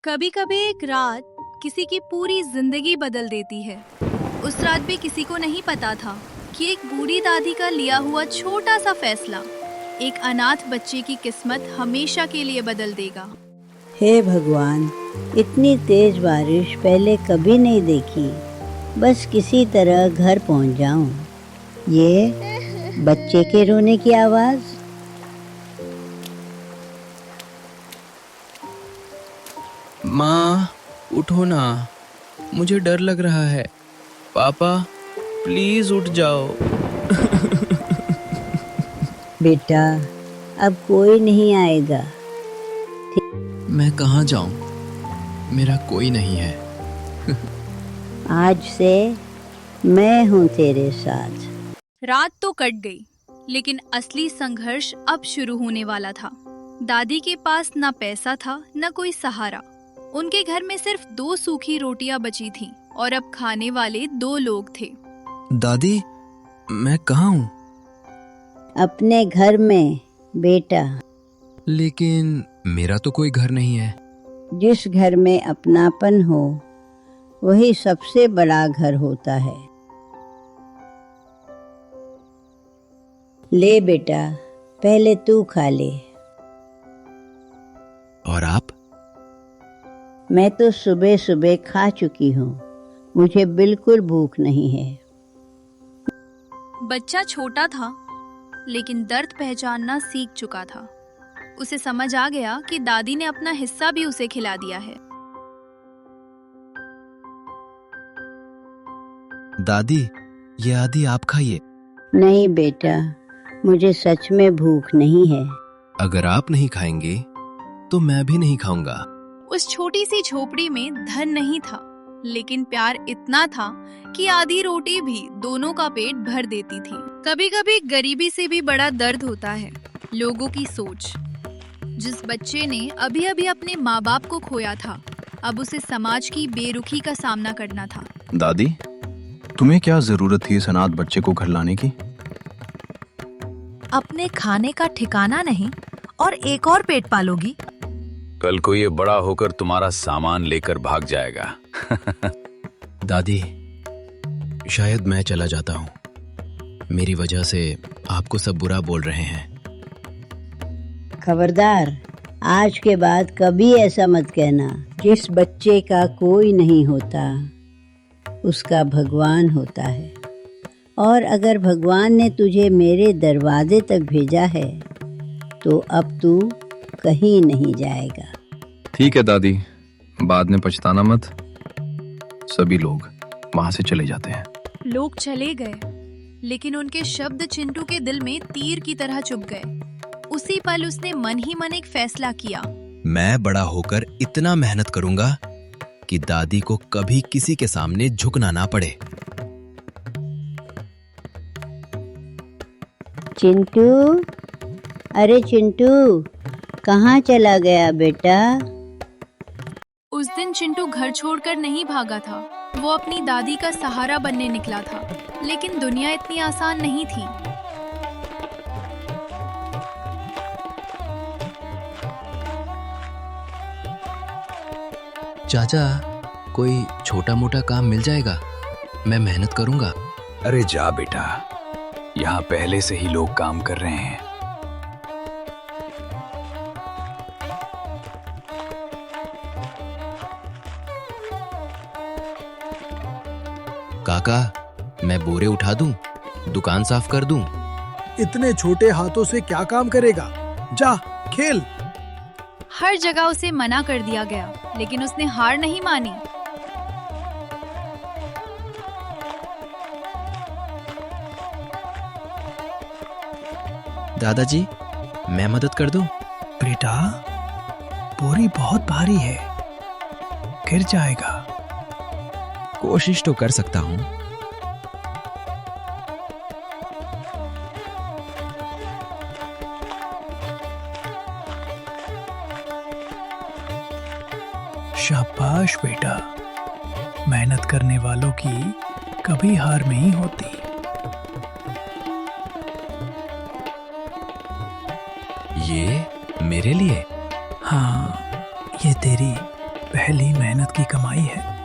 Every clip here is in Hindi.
कभी कभी एक रात किसी की पूरी जिंदगी बदल देती है। उस रात भी किसी को नहीं पता था कि एक बूढ़ी दादी का लिया हुआ छोटा सा फैसला एक अनाथ बच्चे की किस्मत हमेशा के लिए बदल देगा। हे भगवान, इतनी तेज बारिश पहले कभी नहीं देखी। बस किसी तरह घर पहुंच जाऊं। ये बच्चे के रोने की आवाज़। माँ, उठो ना, मुझे डर लग रहा है। पापा, प्लीज उठ जाओ। बेटा, अब कोई नहीं आएगा। मैं कहाँ जाऊं? मेरा कोई नहीं है। आज से मैं हूँ तेरे साथ। रात तो कट गई, लेकिन असली संघर्ष अब शुरू होने वाला था। दादी के पास न पैसा था न कोई सहारा। उनके घर में सिर्फ 2 सूखी रोटियां बची थीं और अब खाने वाले 2 लोग थे। दादी, मैं कहाँ हूँ? अपने घर में बेटा। लेकिन मेरा तो कोई घर नहीं है। जिस घर में अपनापन हो वही सबसे बड़ा घर होता है। ले बेटा, पहले तू खा ले। और आप? मैं तो सुबह सुबह खा चुकी हूँ। मुझे बिल्कुल भूख नहीं है। बच्चा छोटा था, लेकिन दर्द पहचानना सीख चुका था। उसे समझ आ गया कि दादी ने अपना हिस्सा भी उसे खिला दिया है। दादी, ये आदि आप खाइए। नहीं बेटा, मुझे सच में भूख नहीं है। अगर आप नहीं खाएंगे तो मैं भी नहीं खाऊंगा। उस छोटी सी झोपड़ी में धन नहीं था, लेकिन प्यार इतना था कि आधी रोटी भी दोनों का पेट भर देती थी। कभी कभी गरीबी से भी बड़ा दर्द होता है लोगों की सोच। जिस बच्चे ने अभी अभी अपने माँ बाप को खोया था, अब उसे समाज की बेरुखी का सामना करना था। दादी, तुम्हें क्या जरूरत थी इस अनाथ बच्चे को घर लाने की? अपने खाने का ठिकाना नहीं और एक और पेट पालोगी? कल को ये बड़ा होकर तुम्हारा सामान लेकर भाग जाएगा। दादी, शायद मैं चला जाता हूँ। मेरी वजह से आपको सब बुरा बोल रहे हैं। खबरदार, आज के बाद कभी ऐसा मत कहना। जिस बच्चे का कोई नहीं होता उसका भगवान होता है। और अगर भगवान ने तुझे मेरे दरवाजे तक भेजा है तो अब तू कहीं नहीं जाएगा। ठीक है दादी, बाद में पछताना मत। सभी लोग वहां से चले जाते हैं। लोग चले गए, लेकिन उनके शब्द चिंटू के दिल में तीर की तरह चुभ गए। उसी पल उसने मन ही मन एक फैसला किया। मैं बड़ा होकर इतना मेहनत करूंगा कि दादी को कभी किसी के सामने झुकना ना पड़े। चिंटू, अरे चिंटू, कहाँ चला गया बेटा? उस दिन चिंटू घर छोड़कर नहीं भागा था। वो अपनी दादी का सहारा बनने निकला था, लेकिन दुनिया इतनी आसान नहीं थी। चाचा, कोई छोटा मोटा काम मिल जाएगा? मैं मेहनत करूंगा। अरे जा बेटा, यहाँ पहले से ही लोग काम कर रहे हैं। काका, मैं बोरे उठा दूं, दुकान साफ कर दूं? इतने छोटे हाथों से क्या काम करेगा? जा खेल। हर जगह उसे मना कर दिया गया, लेकिन उसने हार नहीं मानी। दादाजी, मैं मदद कर दूं? बेटा, बोरी बहुत भारी है, गिर जाएगा। कोशिश तो कर सकता हूं। शाबाश बेटा, मेहनत करने वालों की कभी हार नहीं होती। ये मेरे लिए? हाँ, ये तेरी पहली मेहनत की कमाई है।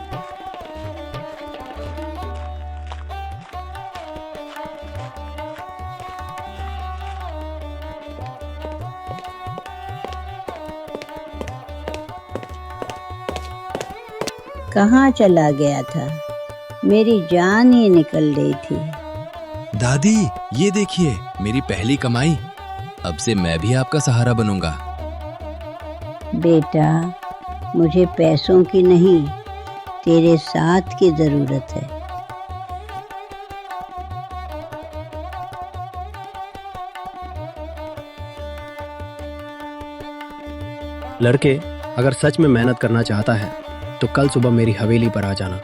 कहाँ चला गया था? मेरी जान ही निकल गई थी। दादी, ये देखिए मेरी पहली कमाई। अब से मैं भी आपका सहारा बनूंगा। बेटा, मुझे पैसों की नहीं, तेरे साथ की जरूरत है। लड़के, अगर सच में मेहनत करना चाहता है तो कल सुबह मेरी हवेली पर आ जाना।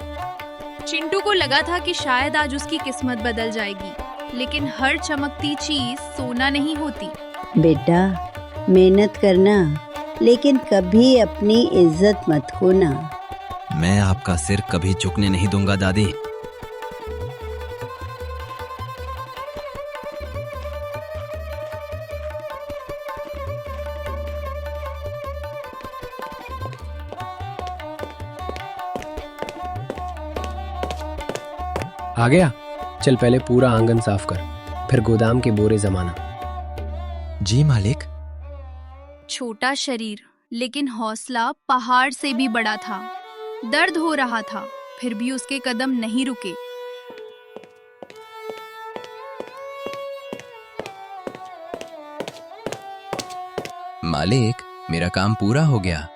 चिंटू को लगा था कि शायद आज उसकी किस्मत बदल जाएगी, लेकिन हर चमकती चीज सोना नहीं होती। बेटा, मेहनत करना, लेकिन कभी अपनी इज्जत मत खोना। मैं आपका सिर कभी झुकने नहीं दूंगा दादी। आ गया? चल पहले पूरा आंगन साफ कर, फिर गोदाम के बोरे जमाना। जी मालिक। छोटा शरीर, लेकिन हौसला पहाड़ से भी बड़ा था। दर्द हो रहा था, फिर भी उसके कदम नहीं रुके। मालिक, मेरा काम पूरा हो गया।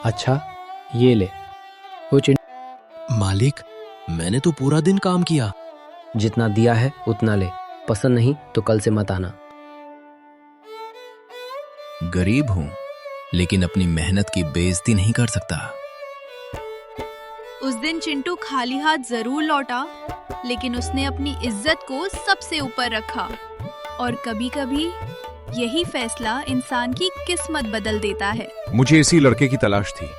अच्छा, ये ले। वो चिंटू, मालिक, मैंने तो पूरा दिन काम किया। जितना दिया है उतना ले, पसंद नहीं तो कल से मत आना। गरीब हूं, लेकिन अपनी मेहनत की बेइज्जती नहीं कर सकता। उस दिन चिंटू खाली हाथ जरूर लौटा, लेकिन उसने अपनी इज्जत को सबसे ऊपर रखा। और कभी-कभी यही फैसला इंसान की किस्मत बदल देता है। मुझे इसी लड़के की तलाश थी।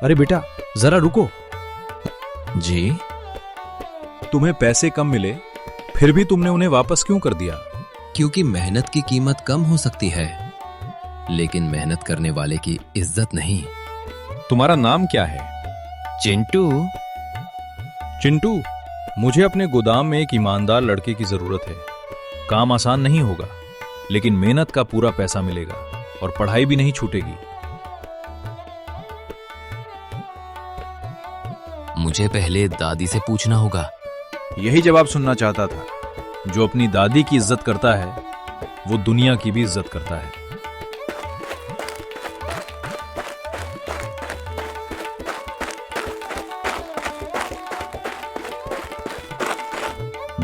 अरे बेटा, जरा रुको। जी? तुम्हें पैसे कम मिले, फिर भी तुमने उन्हें वापस क्यों कर दिया? क्योंकि मेहनत की कीमत कम हो सकती है, लेकिन मेहनत करने वाले की इज्जत नहीं। तुम्हारा नाम क्या है? चिंटू। चिंटू, मुझे अपने गोदाम में एक ईमानदार लड़के की जरूरत है। काम आसान नहीं होगा, लेकिन मेहनत का पूरा पैसा मिलेगा और पढ़ाई भी नहीं छूटेगी। मुझे पहले दादी से पूछना होगा। यही जवाब सुनना चाहता था। जो अपनी दादी की इज्जत करता है, वो दुनिया की भी इज्जत करता है।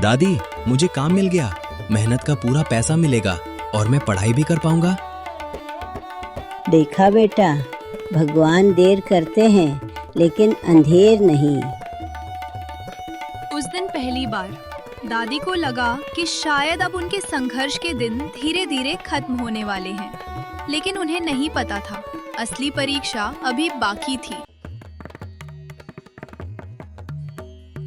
दादी, मुझे काम मिल गया। मेहनत का पूरा पैसा मिलेगा और मैं पढ़ाई भी कर पाऊंगा। देखा बेटा, भगवान देर करते हैं, लेकिन अंधेर नहीं। उस दिन पहली बार दादी को लगा कि शायद अब उनके संघर्ष के दिन धीरे धीरे खत्म होने वाले हैं, लेकिन उन्हें नहीं पता था असली परीक्षा अभी बाकी थी।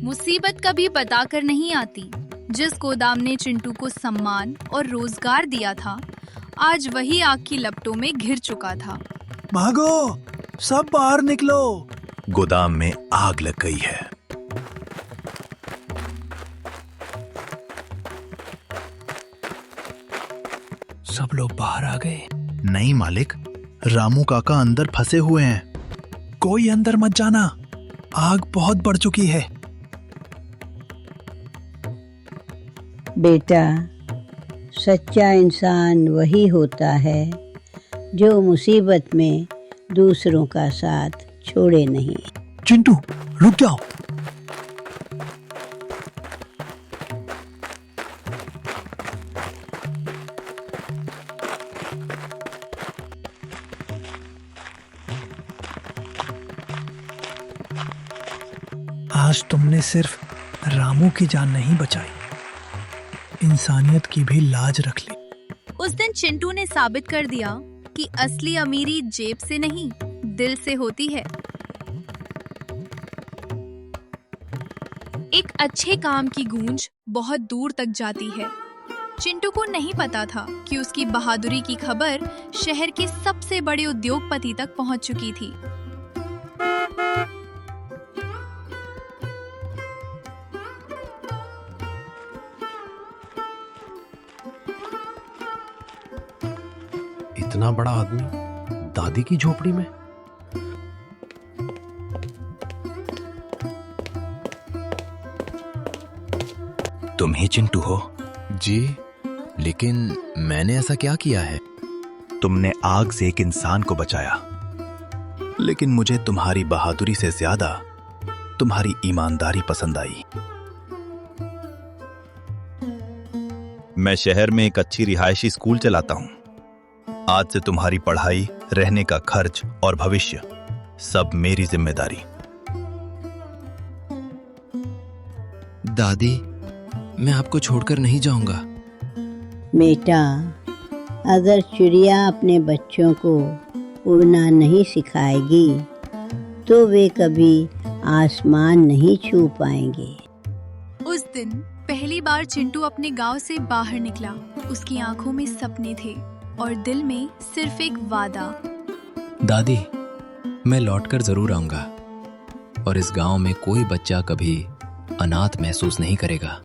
मुसीबत कभी बताकर नहीं आती। जिस गोदाम ने चिंटू को सम्मान और रोजगार दिया था, आज वही आग की लपटों में घिर चुका था। भागो, सब बाहर निकलो। गोदाम में आग लग गई है। सब लोग बाहर आ गए। नहीं मालिक, रामू काका अंदर फंसे हुए हैं। कोई अंदर मत जाना, आग बहुत बढ़ चुकी है। बेटा, सच्चा इंसान वही होता है जो मुसीबत में दूसरों का साथ छोड़े नहीं। चिंटू, रुक जाओ। आज तुमने सिर्फ रामू की जान नहीं बचाई, इंसानियत की भी लाज रख ली। उस दिन चिंटू ने साबित कर दिया कि असली अमीरी जेब से नहीं, दिल से होती है। एक अच्छे काम की गूंज बहुत दूर तक जाती है। चिंटू को नहीं पता था कि उसकी बहादुरी की खबर शहर के सबसे बड़े उद्योगपति तक पहुंच चुकी थी। इतना बड़ा आदमी दादी की झोपड़ी में? तुम ही चिंटू हो? जी, लेकिन मैंने ऐसा क्या किया है? तुमने आग से एक इंसान को बचाया, लेकिन मुझे तुम्हारी बहादुरी से ज्यादा तुम्हारी ईमानदारी पसंद आई। मैं शहर में एक अच्छी रिहायशी स्कूल चलाता हूं। आज से तुम्हारी पढ़ाई, रहने का खर्च और भविष्य सब मेरी जिम्मेदारी। दादी, मैं आपको छोड़कर नहीं जाऊंगा। बेटा, अगर चिड़िया अपने बच्चों को उड़ना नहीं सिखाएगी तो वे कभी आसमान नहीं छू पाएंगे। उस दिन पहली बार चिंटू अपने गांव से बाहर निकला। उसकी आंखों में सपने थे और दिल में सिर्फ एक वादा। दादी, मैं लौटकर जरूर आऊंगा और इस गांव में कोई बच्चा कभी अनाथ महसूस नहीं करेगा।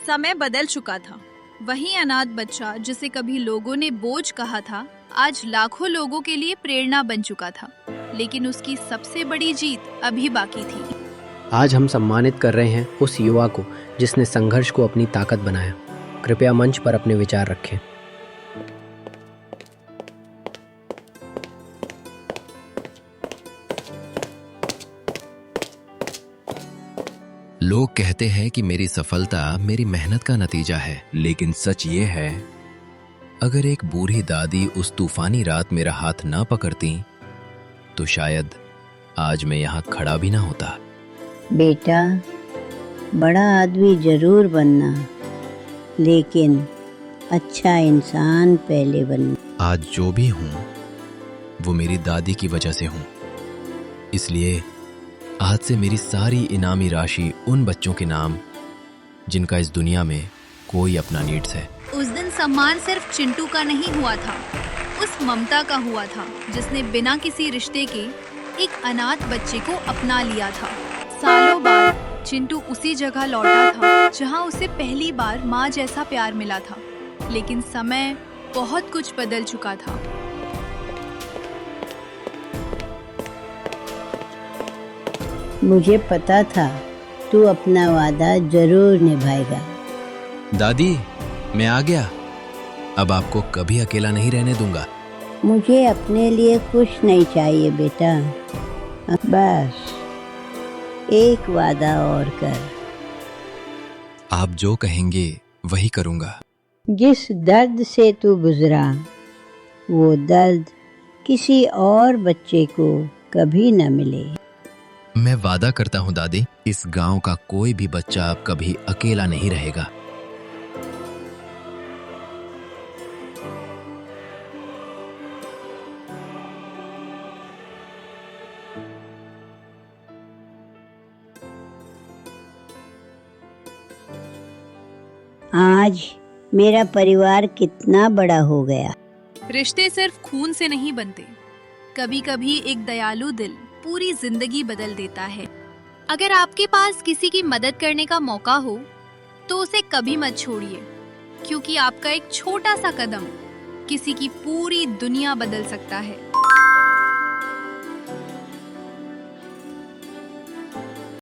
समय बदल चुका था। वही अनाथ बच्चा जिसे कभी लोगों ने बोझ कहा था, आज लाखों लोगों के लिए प्रेरणा बन चुका था। लेकिन उसकी सबसे बड़ी जीत अभी बाकी थी। आज हम सम्मानित कर रहे हैं उस युवा को जिसने संघर्ष को अपनी ताकत बनाया। कृपया मंच पर अपने विचार रखें। लोग कहते हैं कि मेरी सफलता मेरी मेहनत का नतीजा है, लेकिन सच ये है, अगर एक बूढ़ी दादी उस तूफानी रात मेरा हाथ ना पकड़ती तो शायद आज मैं यहाँ खड़ा भी ना होता। बेटा, बड़ा आदमी जरूर बनना, लेकिन अच्छा इंसान पहले बनना। आज जो भी हूँ वो मेरी दादी की वजह से हूँ। इसलिए आज से मेरी सारी इनामी राशि उन बच्चों के नाम जिनका इस दुनिया में कोई अपना नीड्स है। उस दिन सम्मान सिर्फ चिंटू का नहीं हुआ था, उस ममता का हुआ था जिसने बिना किसी रिश्ते के एक अनाथ बच्चे को अपना लिया था। सालों बाद चिंटू उसी जगह लौटा था जहां उसे पहली बार माँ जैसा प्यार मिला था। लेकिन समय बहुत कुछ बदल चुका था। मुझे पता था तू अपना वादा जरूर निभाएगा। दादी, मैं आ गया। अब आपको कभी अकेला नहीं रहने दूंगा। मुझे अपने लिए कुछ नहीं चाहिए बेटा, बस एक वादा और कर। आप जो कहेंगे वही करूंगा। जिस दर्द से तू गुजरा, वो दर्द किसी और बच्चे को कभी न मिले। मैं वादा करता हूँ दादी, इस गांव का कोई भी बच्चा अब कभी अकेला नहीं रहेगा। आज मेरा परिवार कितना बड़ा हो गया। रिश्ते सिर्फ खून से नहीं बनते, कभी कभी एक दयालु दिल पूरी जिंदगी बदल देता है। अगर आपके पास किसी की मदद करने का मौका हो तो उसे कभी मत छोड़िए, क्योंकि आपका एक छोटा सा कदम किसी की पूरी दुनिया बदल सकता है।